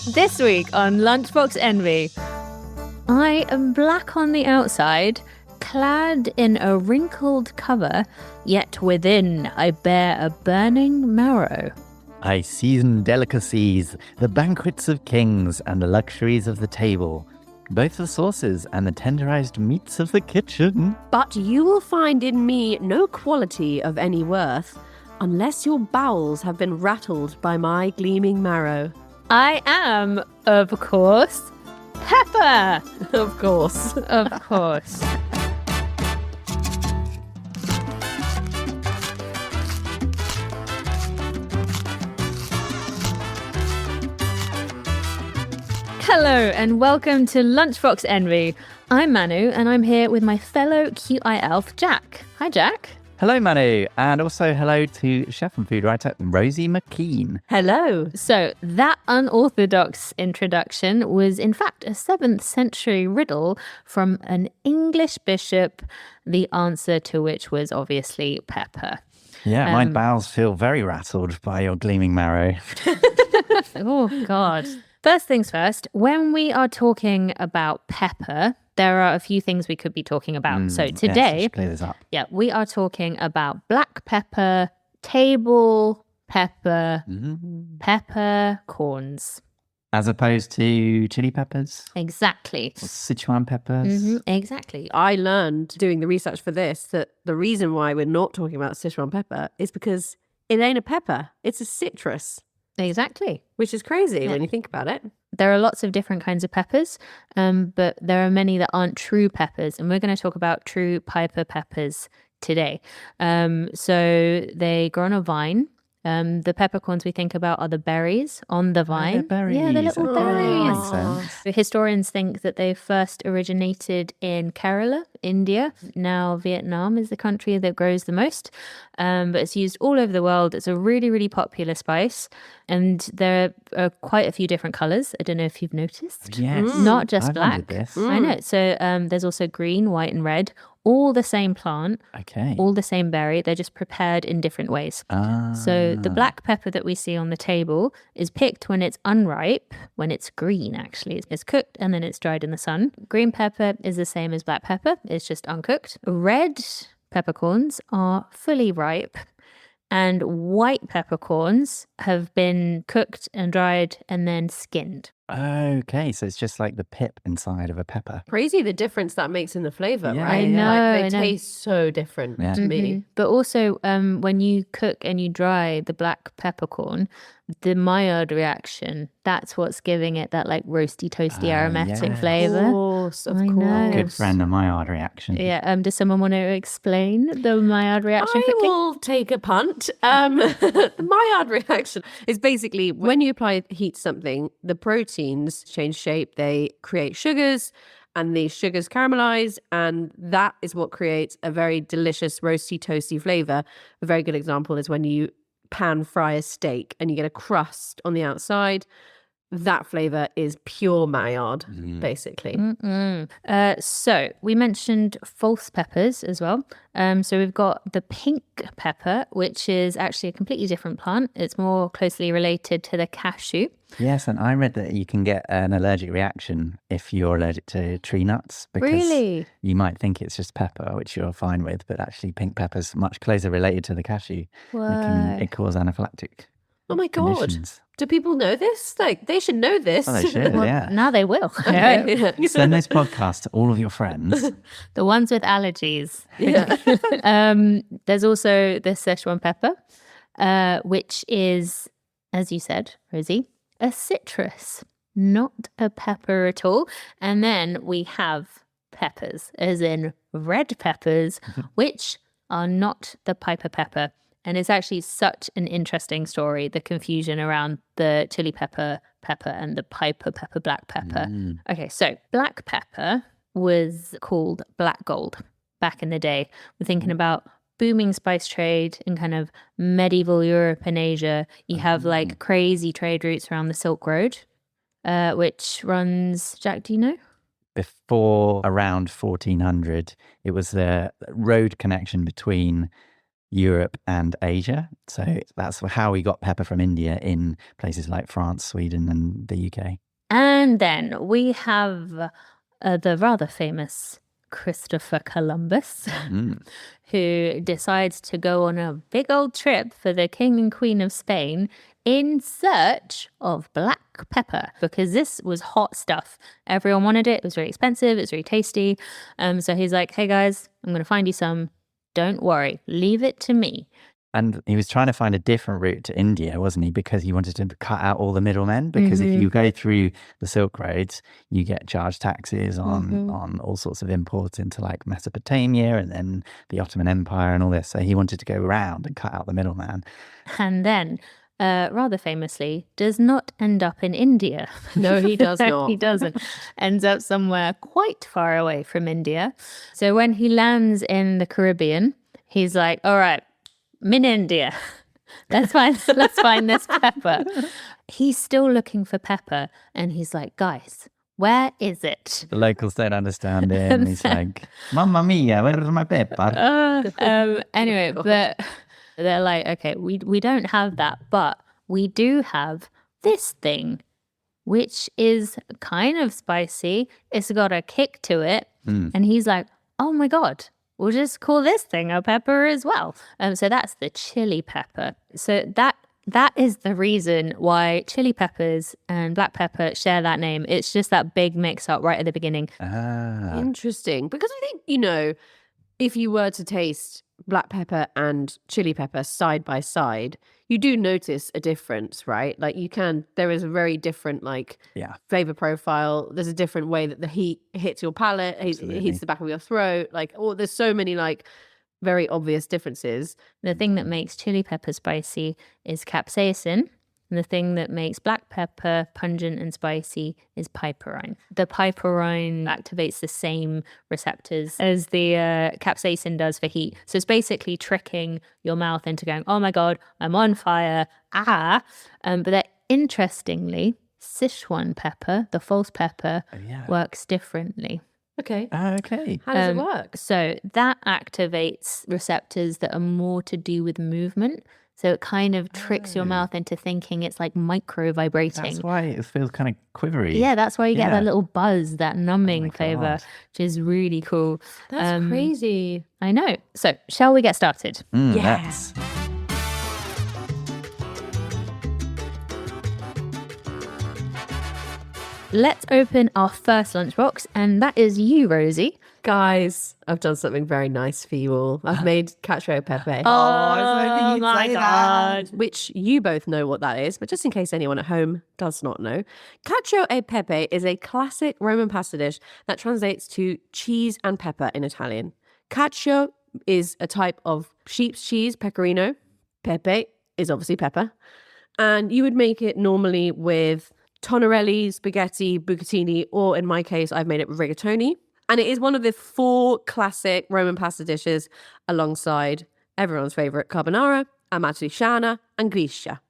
This week on Lunchbox Envy, I am black on the outside, clad in a wrinkled cover, yet within I bear a burning marrow. I season delicacies, the banquets of kings, and the luxuries of the table, both the sauces and the tenderized meats of the kitchen. But you will find in me no quality of any worth, unless your bowels have been rattled by my gleaming marrow. I am, of course, Pepper! Of course. Of course. Hello and welcome to Lunchbox Envy. I'm Manu and I'm here with my fellow QI elf, Jack. Hi, Jack. Hello, Manu, and also hello to chef and food writer Rosie McKean. Hello. So that unorthodox introduction was in fact a 7th century riddle from an English bishop, the answer to which was obviously pepper. Yeah, my bowels feel very rattled by your gleaming marrow. Oh, God. First things first, when we are talking about pepper, there are a few things we could be talking about. So today, clear this up. Yeah, we are talking about black pepper, table pepper, peppercorns. As opposed to chili peppers, Exactly. or Sichuan peppers. Exactly. I learned doing the research for this that the reason why we're not talking about Sichuan pepper is because it ain't a pepper, it's a citrus, Exactly. which is crazy when you think about it. There are lots of different kinds of peppers, but there are many that aren't true peppers. And we're going to talk about true Piper peppers today. So they grow on a vine. The peppercorns we think about are the berries on the vine. they're berries. Yeah, the little Oh, berries. makes sense. The historians think that they first originated in Kerala, India. Now Vietnam is the country that grows the most, but it's used all over the world. It's a really, really popular spice, and there are quite a few different colors. I don't know if you've noticed. Yes. Not just I've black. wondered this. I know. So there's also green, white, and red. All the same plant, Okay. all the same berry. They're just prepared in different ways. Ah. So the black pepper that we see on the table is picked when it's unripe, when it's green actually. It's cooked and then it's dried in the sun. Green pepper is the same as black pepper. It's just uncooked. Red peppercorns are fully ripe. And white peppercorns have been cooked and dried and then skinned. Okay, so it's just like the pip inside of a pepper. Crazy the difference that makes in the flavour, Yeah, right? I know, Like, I they know. taste so different to me. But also, when you cook and you dry the black peppercorn, the Maillard reaction, that's what's giving it that like roasty, toasty, aromatic yes. flavour. Of course, of I course. know. Good friend of Maillard reaction. Yeah. Does someone want to explain the Maillard reaction I quickly? will take a punt. The Maillard reaction is basically when you apply heat to something, the proteins change shape, they create sugars, and these sugars caramelize, and that is what creates a very delicious roasty, toasty flavor. A very good example is when you pan fry a steak and you get a crust on the outside. That flavor is pure Maillard, basically. So we mentioned false peppers as well. So we've got the pink pepper, which is actually a completely different plant. It's more closely related to the cashew. Yes, and I read that you can get an allergic reaction if you're allergic to tree nuts. Because Really? you might think it's just pepper, which you're fine with, but actually pink pepper's much closer related to the cashew. It cause anaphylactic Oh my God. conditions. Do people know this? Like, they should know this. Oh, they should, yeah. Now they will. Send this podcast to all of your friends. The ones with allergies. Yeah. There's also the Szechuan pepper, which is, as you said, Rosie, a citrus, not a pepper at all. And then we have peppers, as in red peppers, which are not the Piper pepper. And it's actually such an interesting story, the confusion around the chili pepper, and the Piper pepper, black pepper. Okay, so black pepper was called black gold back in the day. We're thinking about booming spice trade in kind of medieval Europe and Asia. You have like crazy trade routes around the Silk Road, which runs, Jack, do you know? Before around 1400, it was the road connection between Europe and Asia. So that's how we got pepper from India in places like France, Sweden, and the UK. And then we have the rather famous Christopher Columbus, who decides to go on a big old trip for the King and Queen of Spain in search of black pepper, because this was hot stuff. Everyone wanted it. It was very expensive. It was very tasty. So he's like, hey guys, I'm going to find you some. Don't worry. Leave it to me. And he was trying to find a different route to India, wasn't he? Because he wanted to cut out all the middlemen. Because if you go through the Silk Roads, you get charged taxes on all sorts of imports into like Mesopotamia and then the Ottoman Empire and all this. So he wanted to go around and cut out the middleman. And then, rather famously, does not end up in India. No, he does No, not. he doesn't. Ends up somewhere quite far away from India. So when he lands in the Caribbean, he's like, all right, I'm in India. Let's find this pepper. He's still looking for pepper. And he's like, guys, where is it? The locals don't understand him. He's like, Mamma mia, where's my pepper? Anyway, but they're like, okay, we don't have that, but we do have this thing, which is kind of spicy. It's got a kick to it. And he's like, oh my God, we'll just call this thing a pepper as well. So that's the chili pepper. So that is the reason why chili peppers and black pepper share that name. It's just that big mix up right at the beginning. Interesting. Because I think, if you were to taste black pepper and chili pepper side by side, you do notice a difference, right? Like there is a very different flavor profile. There's a different way that the heat hits your palate, hits the back of your throat. There's so many very obvious differences. The thing that makes chili pepper spicy is capsaicin. And the thing that makes black pepper pungent and spicy is piperine. The piperine activates the same receptors as the capsaicin does for heat. So it's basically tricking your mouth into going, oh my God, I'm on fire. But that interestingly, Sichuan pepper, the false pepper, works differently. Okay. Okay. How does it work? So that activates receptors that are more to do with movement. So it kind of tricks your mouth into thinking it's like micro vibrating. That's why it feels kind of quivery. Yeah, that's why you get that little buzz, that numbing flavor, God. which is really cool. That's crazy. I know. So shall we get started? Let's. Let's open our first lunchbox, and that is you, Rosie. Guys, I've done something very nice for you all. I've made cacio pepe. Oh my God. Which you both know what that is, but just in case anyone at home does not know, cacio e pepe is a classic Roman pasta dish that translates to cheese and pepper in Italian. Cacio is a type of sheep's cheese, pecorino. Pepe is obviously pepper. And you would make it normally with tonarelli, spaghetti, bucatini, or in my case, I've made it with rigatoni. And it is one of the 4 classic Roman pasta dishes alongside everyone's favourite carbonara, amatriciana, and griscia.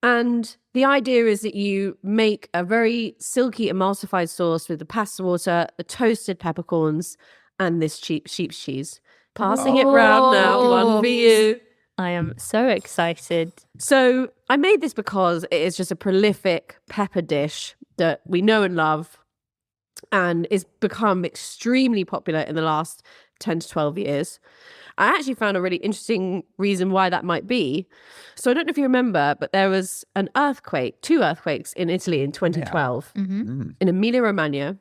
And the idea is that you make a very silky emulsified sauce with the pasta water, the toasted peppercorns, and this sheep's cheese. Passing it round now, one for you. I am so excited. So I made this because it is just a prolific pepper dish that we know and love and is become extremely popular in the last 10 to 12 years. I actually found a really interesting reason why that might be. So I don't know if you remember, but there was an earthquake, 2 earthquakes in Italy in 2012 in Emilia-Romagna,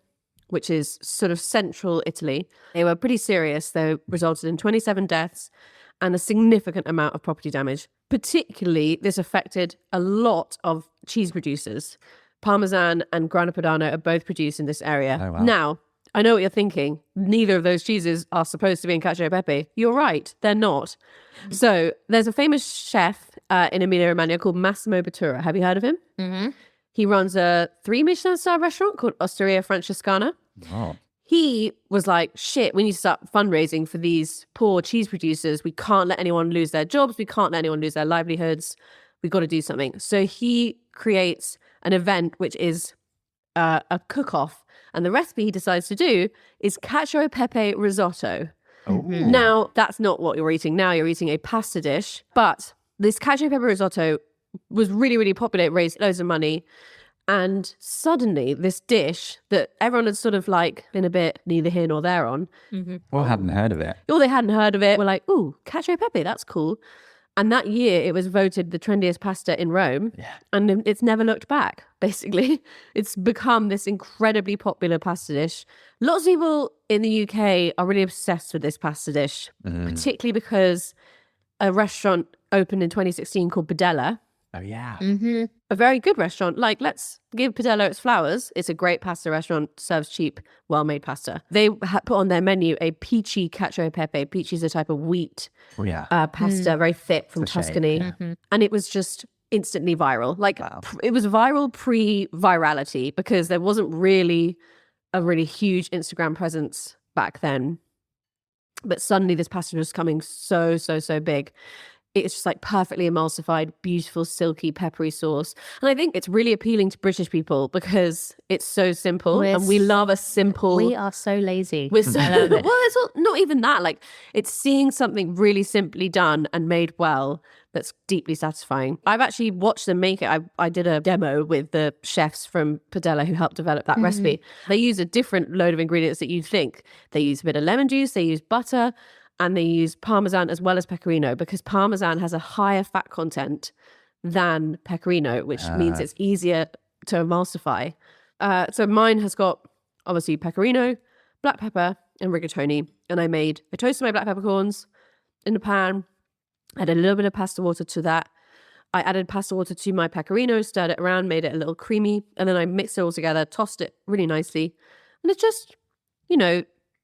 which is sort of central Italy. They were pretty serious. They resulted in 27 deaths and a significant amount of property damage. Particularly, this affected a lot of cheese producers. Parmesan and Grana Padano are both produced in this area. Oh, wow. Now, I know what you're thinking. Neither of those cheeses are supposed to be in cacio e pepe. You're right. They're not. So there's a famous chef in Emilia-Romagna called Massimo Bottura. Have you heard of him? Mm-hmm. He runs a 3 Michelin star restaurant called Osteria Francescana. Oh. He was like, shit, we need to start fundraising for these poor cheese producers. We can't let anyone lose their jobs. We can't let anyone lose their livelihoods. We've got to do something. So he creates an event which is a cook-off. And the recipe he decides to do is cacio e pepe risotto. Now, that's not what you're eating. Now you're eating a pasta dish. But this cacio e pepe risotto was really, really popular. It raised loads of money. And suddenly this dish that everyone had sort of like been a bit neither here nor there on. Well, hadn't heard of it. Or they hadn't heard of it. Were like, ooh, cacio e pepe, that's cool. And that year it was voted the trendiest pasta in Rome. Yeah. And it's never looked back, basically. It's become this incredibly popular pasta dish. Lots of people in the UK are really obsessed with this pasta dish, particularly because a restaurant opened in 2016 called Padella. Oh, yeah. A very good restaurant. Like, let's give Padella its flowers. It's a great pasta restaurant, serves cheap, well-made pasta. They put on their menu a peachy cacio e pepe. Peachy is a type of wheat pasta, very thick from Tuscany. And it was just instantly viral. Like, it was viral pre-virality because there wasn't really a really huge Instagram presence back then. But suddenly this pasta was coming so big. It's just like perfectly emulsified, beautiful, silky, peppery sauce. And I think it's really appealing to British people because it's so simple and we love a simple... We are so lazy. We're so... Well, it's not even that. Like, it's seeing something really simply done and made well that's deeply satisfying. I've actually watched them make it. I did a demo with the chefs from Padella who helped develop that recipe. They use a different load of ingredients that you'd think. They use a bit of lemon juice, they use butter, and they use Parmesan as well as pecorino because Parmesan has a higher fat content than pecorino, which means it's easier to emulsify. So mine has got obviously pecorino, black pepper, and rigatoni. And I toasted my black peppercorns in the pan, added a little bit of pasta water to that. I added pasta water to my pecorino, stirred it around, made it a little creamy. And then I mixed it all together, tossed it really nicely. And it's just,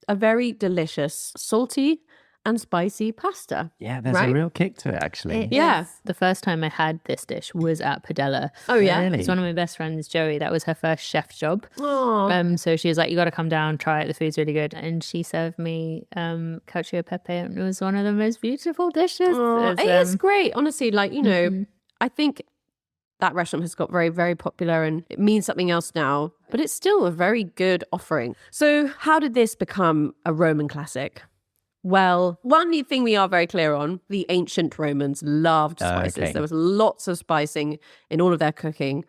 a very delicious, salty and spicy pasta. Yeah, there's a real kick to it, actually. The first time I had this dish was at Padella. Oh, yeah? Really? It's one of my best friends, Joey. That was her first chef job. Oh. So she was like, you got to come down, try it. The food's really good. And she served me cacio e pepe. And it was one of the most beautiful dishes. It is great. Honestly, like, I think that restaurant has got very, very popular and it means something else now, but it's still a very good offering. So how did this become a Roman classic? Well, one thing we are very clear on, the ancient Romans loved spices. Okay. There was lots of spicing in all of their cooking.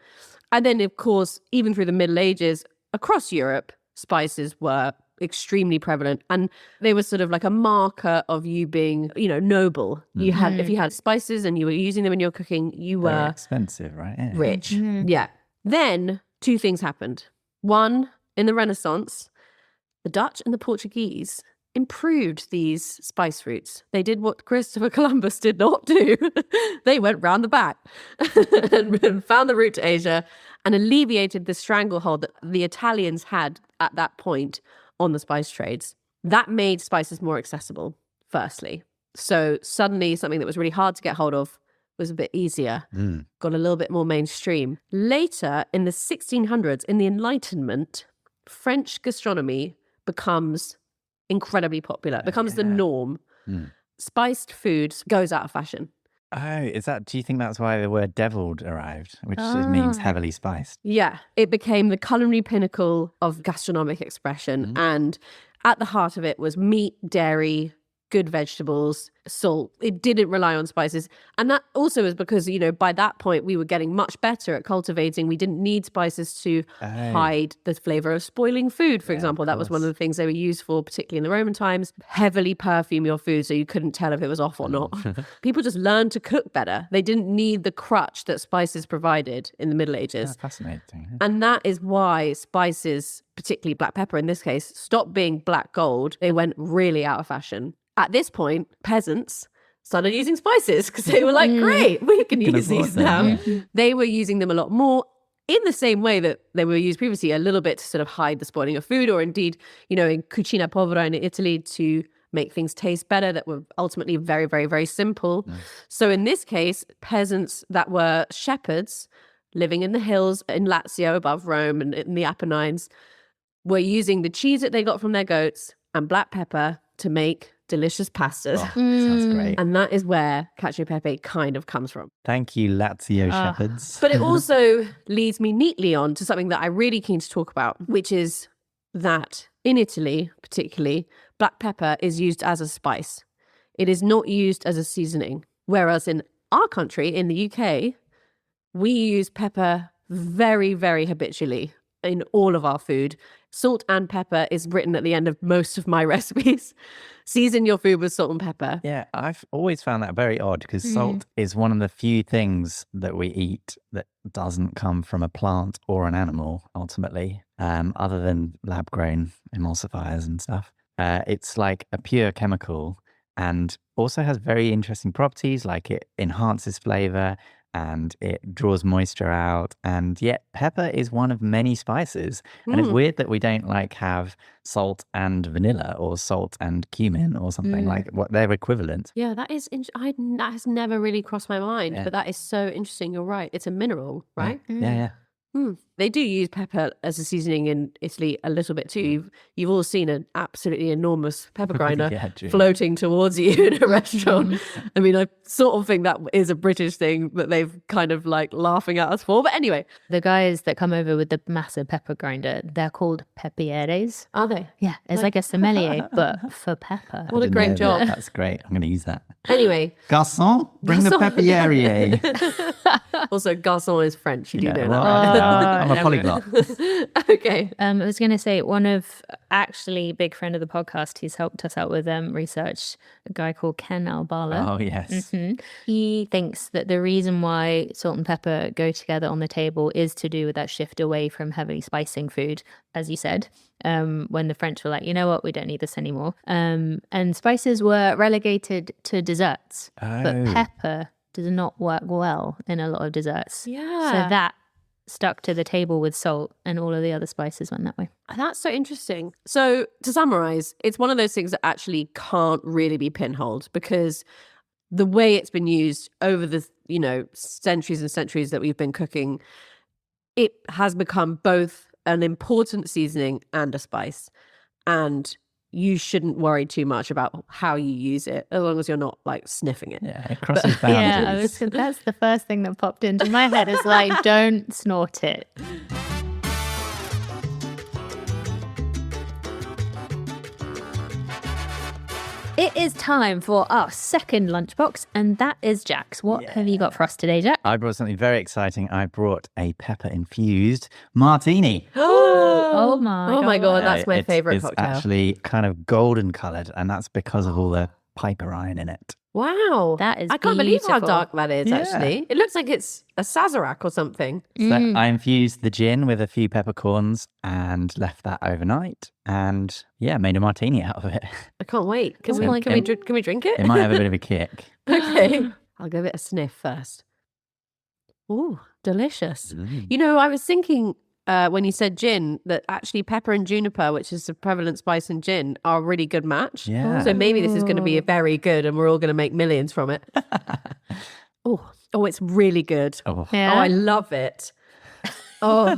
And then, of course, even through the Middle Ages, across Europe, spices were extremely prevalent. And they were sort of like a marker of you being, noble. You had, if you had spices and you were using them in your cooking, you were... Very expensive, right? Yeah. Rich. Yeah. Then, two things happened. One, in the Renaissance, the Dutch and the Portuguese improved these spice routes. They did what Christopher Columbus did not do. They went round the back and found the route to Asia and alleviated the stranglehold that the Italians had at that point on the spice trades. That made spices more accessible, firstly. So suddenly something that was really hard to get hold of was a bit easier, got a little bit more mainstream. Later, in the 1600s, in the Enlightenment, French gastronomy becomes incredibly popular, becomes the norm. Spiced food goes out of fashion. Oh, do you think that's why the word deviled arrived, which means heavily spiced? Yeah, it became the culinary pinnacle of gastronomic expression. And at the heart of it was meat, dairy, good vegetables, salt. It didn't rely on spices. And that also is because, by that point, we were getting much better at cultivating. We didn't need spices to hide the flavor of spoiling food, for example. That was one of the things they were used for, particularly in the Roman times. Heavily perfume your food so you couldn't tell if it was off or not. People just learned to cook better. They didn't need the crutch that spices provided in the Middle Ages. Fascinating. And that is why spices, particularly black pepper in this case, stopped being black gold. They went really out of fashion. At this point, peasants started using spices because they were like, great, we can use these now. They were using them a lot more in the same way that they were used previously, a little bit to sort of hide the spoiling of food, or indeed, in cucina povera in Italy to make things taste better that were ultimately very, very, very simple. So in this case, peasants that were shepherds living in the hills in Lazio above Rome and in the Apennines were using the cheese that they got from their goats and black pepper to make delicious pastas. Sounds great. And that is where cacio e pepe kind of comes from. Thank you, Lazio shepherds. But it also leads me neatly on to something that I'm really keen to talk about, which is that in Italy, particularly, black pepper is used as a spice. It is not used as a seasoning. Whereas in our country, in the UK, we use pepper very, very habitually in all of our food. Salt and pepper is written at the end of most of my recipes. Season your food with salt and pepper. Yeah, I've always found that very odd because salt is one of the few things that we eat that doesn't come from a plant or an animal, ultimately, other than lab-grown emulsifiers and stuff. It's like a pure chemical and also has very interesting properties, like it enhances flavor and it draws moisture out. And yet pepper is one of many spices. And it's weird that we don't like have salt and vanilla or salt and cumin or something like what they're equivalent. Yeah, that is. That has never really crossed my mind, Yeah. but that is so interesting. You're right. It's a mineral, right? Yeah. They do use pepper as a seasoning in Italy a little bit too. You've all seen an absolutely enormous pepper grinder Yeah, true. floating towards you in a restaurant. I mean, I sort of think that is a British thing that they've kind of like laughing at us for. But anyway, The guys that come over with the massive pepper grinder, they're called pepieres. are they? Yeah, it's like a sommelier, but for pepper. What a Didn't great know that. job. That's great. I'm going to use that. Anyway, Garçon, bring the Garçon. peppiere. also garçon is French. You do know well, that, right? I'm a polyglot. Okay. I was going to say, one of actually big friend of the podcast, he's helped us out with research, a guy called Ken Albala. Oh, yes. He thinks that the reason why salt and pepper go together on the table is to do with that shift away from heavily spicing food, as you said, when the French were like, you know what, we don't need this anymore. And spices were relegated to desserts, but Oh. pepper does not work well in a lot of desserts. Yeah. So that stuck to the table with salt, and all of the other spices went that way. That's so interesting. So to summarize, it's one of those things that actually can't really be pinholed because the way it's been used over the, centuries and centuries that we've been cooking, it has become both an important seasoning and a spice. And you shouldn't worry too much about how you use it, as long as you're not like sniffing it. Yeah, it crosses boundaries. Yeah, that's the first thing that popped into my head is like, don't snort it. It is time for our second lunchbox, and that is Jack's. What have you got for us today, Jack? I brought something very exciting. I brought a pepper-infused martini. Oh my God, that's my favorite It's cocktail. actually kind of golden coloured, and that's because of all the piperine in it. Wow. That is I can't believe how beautiful. dark that is, Yeah. actually. It looks like it's a Sazerac or something. So I infused the gin with a few peppercorns and left that overnight, and made a martini out of it. I can't wait. Can, Oh we, my can, we, God. drink, can we drink it? It might have a bit of a kick. Okay. I'll give it a sniff first. Ooh, delicious. You know, I was thinking when you said gin that actually pepper and juniper, which is a prevalent spice in gin, are a really good match. Yeah. So maybe this is going to be very good and we're all going to make millions from it. Oh, it's really good. Oh. Yeah. Oh, I love it. Oh,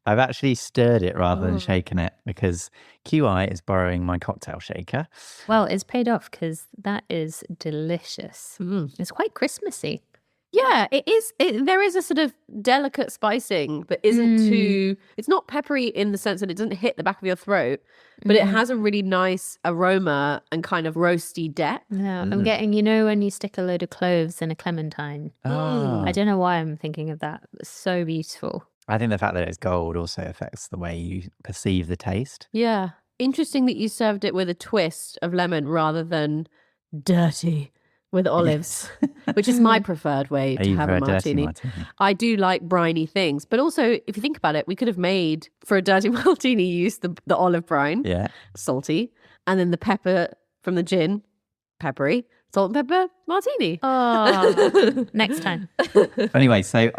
I've actually stirred it rather than shaken it because QI is borrowing my cocktail shaker. Well, it's paid off because that is delicious. It's quite Christmassy. yeah, it is. There is a sort of delicate spicing that isn't too, it's not peppery in the sense that it doesn't hit the back of your throat, but it has a really nice aroma and kind of roasty depth. Yeah, I'm getting, when you stick a load of cloves in a clementine. Oh. I don't know why I'm thinking of that. It's so beautiful. I think the fact that it's gold also affects the way you perceive the taste. Yeah. Interesting that you served it with a twist of lemon rather than dirty with olives, which is my preferred way to have a martini. I do like briny things, but also if you think about it, we could have made for a dirty martini use the olive brine, Yeah. salty, and then the pepper from the gin, peppery, salt and pepper martini. Oh, next time. Anyway, so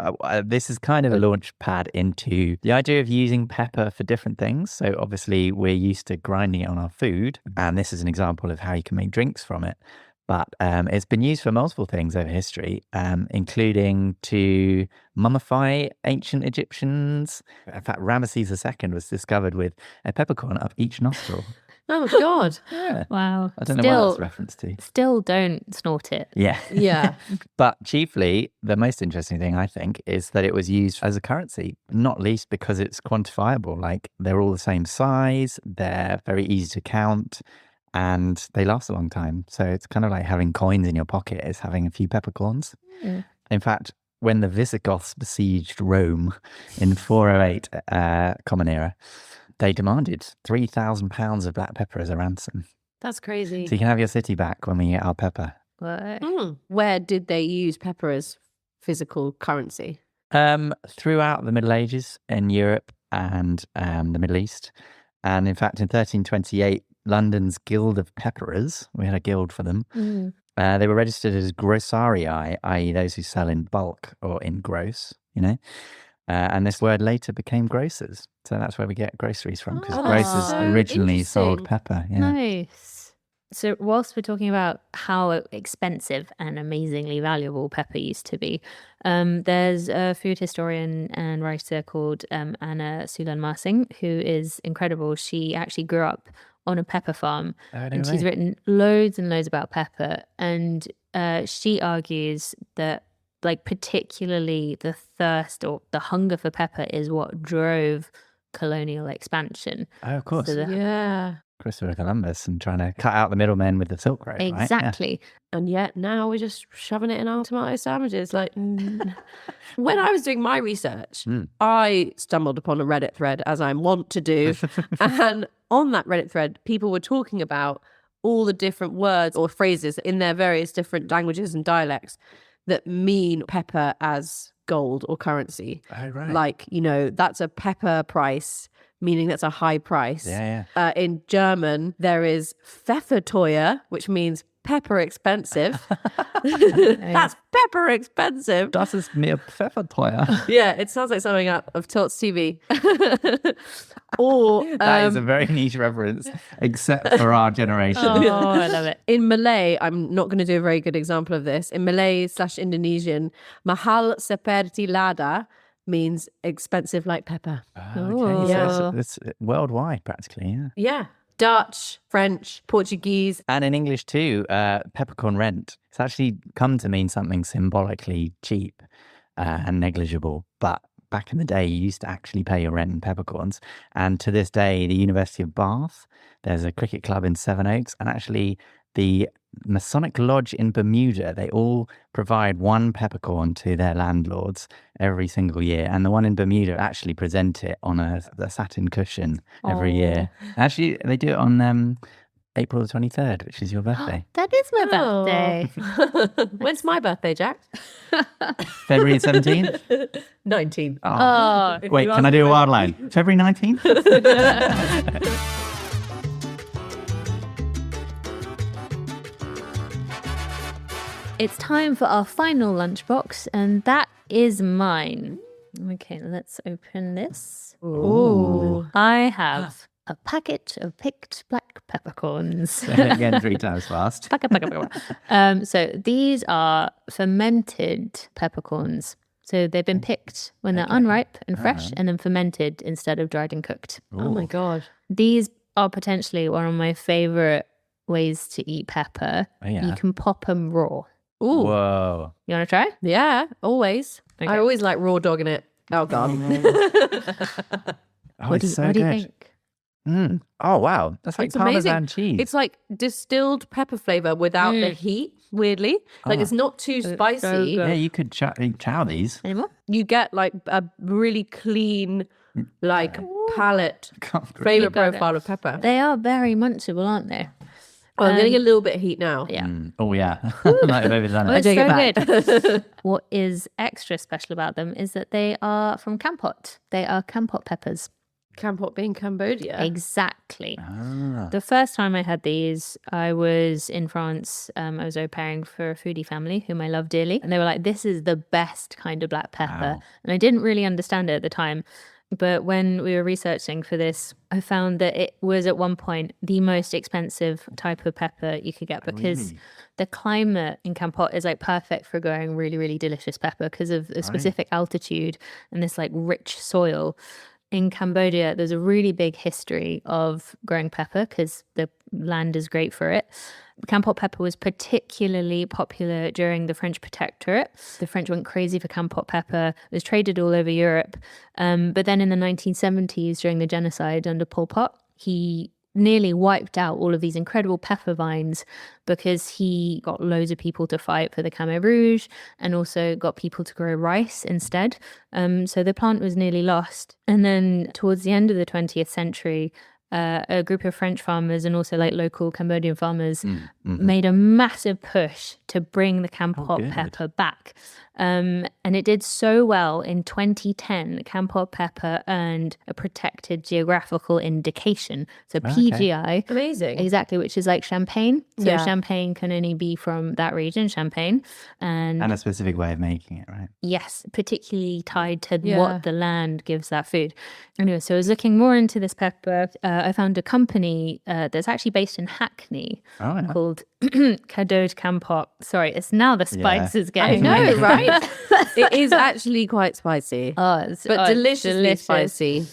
this is kind of a launch pad into the idea of using pepper for different things. So obviously we're used to grinding it on our food, and this is an example of how you can make drinks from it. But it's been used for multiple things over history, including to mummify ancient Egyptians. In fact, Ramesses II was discovered with a peppercorn up each nostril. Oh, God. Yeah. Wow. I don't know what that's reference to. Still don't snort it. Yeah. Yeah. But chiefly, the most interesting thing, I think, is that it was used as a currency, not least because it's quantifiable. Like, they're all the same size, they're very easy to count, and they last a long time. So it's kind of like having coins in your pocket is having a few peppercorns. Mm. In fact, when the Visigoths besieged Rome in 408 Common Era, they demanded £3,000 of black pepper as a ransom. That's crazy. So you can have your city back when we get our pepper. What? Where did they use pepper as physical currency? Throughout the Middle Ages in Europe and the Middle East. And in fact, in 1328, London's Guild of Pepperers, we had a guild for them, they were registered as grossarii, i.e. those who sell in bulk or in gross, and this word later became grocers. So that's where we get groceries from, because grocers so originally sold interesting. pepper. Yeah. Nice. So whilst we're talking about how expensive and amazingly valuable pepper used to be, there's a food historian and writer called Anna Sulan-Marsing, who is incredible. She actually grew up on a pepper farm, and she's written loads and loads about pepper. And she argues that, like, particularly the thirst or the hunger for pepper is what drove colonial expansion. Oh, of course. So Yeah. Christopher Columbus and trying to cut out the middlemen with the Silk Road, right? Yeah. Exactly. And yet now we're just shoving it in our tomato sandwiches. Like, when I was doing my research, I stumbled upon a Reddit thread, as I'm wont to do. And on that Reddit thread, people were talking about all the different words or phrases in their various different languages and dialects that mean pepper as gold or currency. Oh, right. Like, that's a pepper price, meaning that's a high price. Yeah. In German, there is Pfefferteuer, which means pepper expensive. That's pepper expensive. Das ist mir Pfefferteuer. Yeah, it sounds like something out of Tilt's TV. Or That is a very niche reference, except for our generation. Oh, I love it. in Malay, I'm not going to do a very good example of this. In Malay/Indonesian, mahal seperti lada means expensive like pepper. Okay, so it's worldwide practically, yeah. Yeah. Dutch, French, Portuguese. And in English too, peppercorn rent. It's actually come to mean something symbolically cheap and negligible. But back in the day, you used to actually pay your rent in peppercorns. And to this day, the University of Bath, there's a cricket club in Sevenoaks, and actually the Masonic Lodge in Bermuda, they all provide one peppercorn to their landlords every single year. And the one in Bermuda actually present it on a satin cushion every year. Actually, they do it on April the 23rd, which is your birthday. That is my birthday. When's my birthday, Jack? February 17th? 19. Oh, Wait, can I do a wild line? February 19th? it's time for our final lunchbox, and that is mine. Okay, let's open this. Ooh. I have a packet of picked black peppercorns. Say it again 3 times fast. So these are fermented peppercorns. So they've been picked when they're unripe and fresh, and then fermented instead of dried and cooked. Oh my God. These are potentially one of my favorite ways to eat pepper. Oh, yeah. You can pop them raw. Ooh. Whoa. You want to try? Yeah, always. Okay. I always like raw dogging it. Oh, God. Oh, What do it's you, so what do you good. think? Oh, wow. That's like It's Parmesan amazing. cheese. It's like distilled pepper flavor without the heat, weirdly. Like, it's not too spicy. so good. Yeah, you could chow these. Anymore? You get like a really clean, like, palate Can't breathe. flavor got it. profile of pepper. They are very munchable, aren't they? Oh, I'm getting a little bit of heat now. Yeah. Oh, yeah. Like I've overdone Oh, it. it's take so it back. good. What is extra special about them is that they are from Kampot. They are Kampot peppers. Kampot being Cambodia. Exactly. Ah. The first time I had these, I was in France. I was au pairing for a foodie family whom I love dearly. And they were like, this is the best kind of black pepper. Wow. And I didn't really understand it at the time. But when we were researching for this, I found that it was at one point the most expensive type of pepper you could get because the climate in Kampot is like perfect for growing really, really delicious pepper because of a specific altitude and this like rich soil. In Cambodia, there's a really big history of growing pepper because the land is great for it. Kampot pepper was particularly popular during the French protectorate. The French went crazy for Kampot pepper. It was traded all over Europe. But then in the 1970s, during the genocide under Pol Pot, he nearly wiped out all of these incredible pepper vines because he got loads of people to fight for the Khmer Rouge and also got people to grow rice instead. So the plant was nearly lost. And then towards the end of the 20th century, a group of French farmers and also like local Cambodian farmers made a massive push to bring the Kampot pepper back. And it did so well in 2010, Kampot pepper earned a protected geographical indication. So PGI. Amazing. Exactly, which is like champagne. So champagne can only be from that region, Champagne. And a specific way of making it, right? Yes, particularly tied to what the land gives that food. Anyway, so I was looking more into this pepper. I found a company that's actually based in Hackney called Cadeau Kampot. Sorry, it's now the spices game. I know, right? It is actually quite spicy. But deliciously spicy.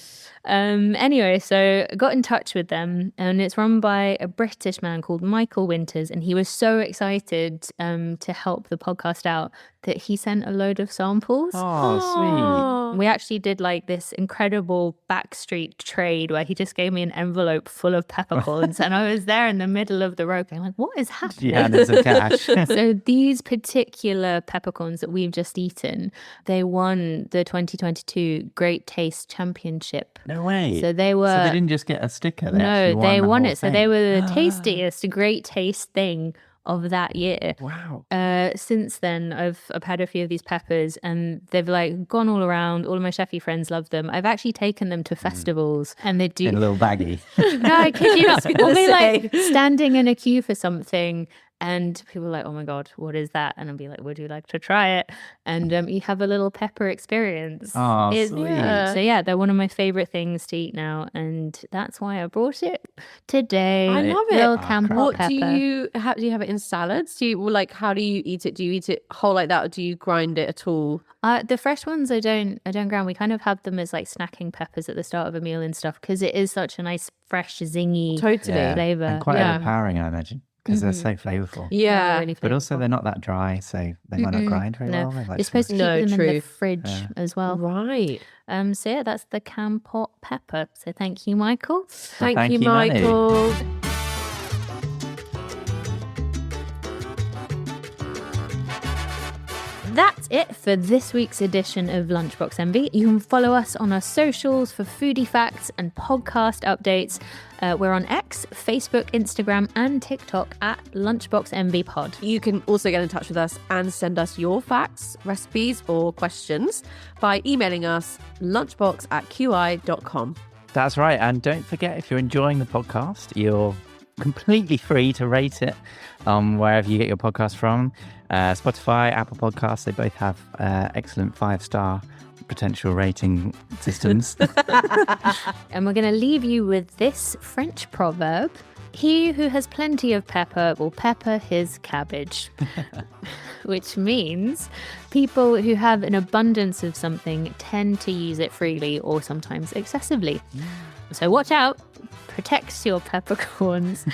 Anyway, so I got in touch with them, and it's run by a British man called Michael Winters, and he was so excited to help the podcast out that he sent a load of samples. Oh, sweet. We actually did like this incredible backstreet trade where he just gave me an envelope full of peppercorns and I was there in the middle of the road going like, what is happening? Yeah, there's some cash. So these particular peppercorns that we've just eaten, they won the 2022 Great Taste Championship. No way. So they were... So they didn't just get a sticker. They won it. So they were the tastiest Great Taste thing of that year. Wow. Since then, I've had a few of these peppers and they've like gone all around. All of my chefy friends love them. I've actually taken them to festivals and they do... In a little baggie. No, I kid you not. We'll be like standing in a queue for something and people are like, oh my God, what is that? And I'll be like, would you like to try it? And you have a little pepper experience. Oh, sweet. So yeah, they're one of my favorite things to eat now. And that's why I brought it today. I love it. Little Kampot pepper. Do you have it in salads? How do you eat it? Do you eat it whole like that or do you grind it at all? The fresh ones I don't grind. We kind of have them as like snacking peppers at the start of a meal and stuff because it is such a nice, fresh, zingy flavor. And quite overpowering, I imagine. Because they're so flavorful. Yeah. Really but also they're not that dry, so they might not grind very well. Like you're supposed to keep them in the fridge as well. Right. So yeah, that's the Kampot pepper. So thank you, Michael. Thank you, Michael. That's it for this week's edition of Lunchbox Envy. You can follow us on our socials for foodie facts and podcast updates. We're on X, Facebook, Instagram, and TikTok at Lunchbox Envy Pod. You can also get in touch with us and send us your facts, recipes, or questions by emailing us lunchbox@qi.com. That's right. And don't forget, if you're enjoying the podcast, you're completely free to rate it wherever you get your podcast from. Spotify, Apple Podcasts, they both have excellent 5-star potential rating systems. And we're going to leave you with this French proverb. He who has plenty of pepper will pepper his cabbage. Which means people who have an abundance of something tend to use it freely or sometimes excessively. So watch out. Protect your peppercorns.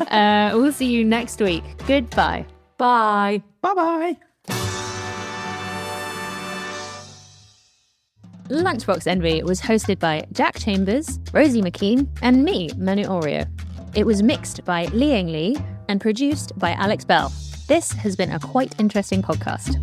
We'll see you next week. Goodbye. Bye. Bye-bye. Lunchbox Envy was hosted by Jack Chambers, Rosie McKean, and me, Manu Oreo. It was mixed by Liang Li and produced by Alex Bell. This has been a quite interesting podcast.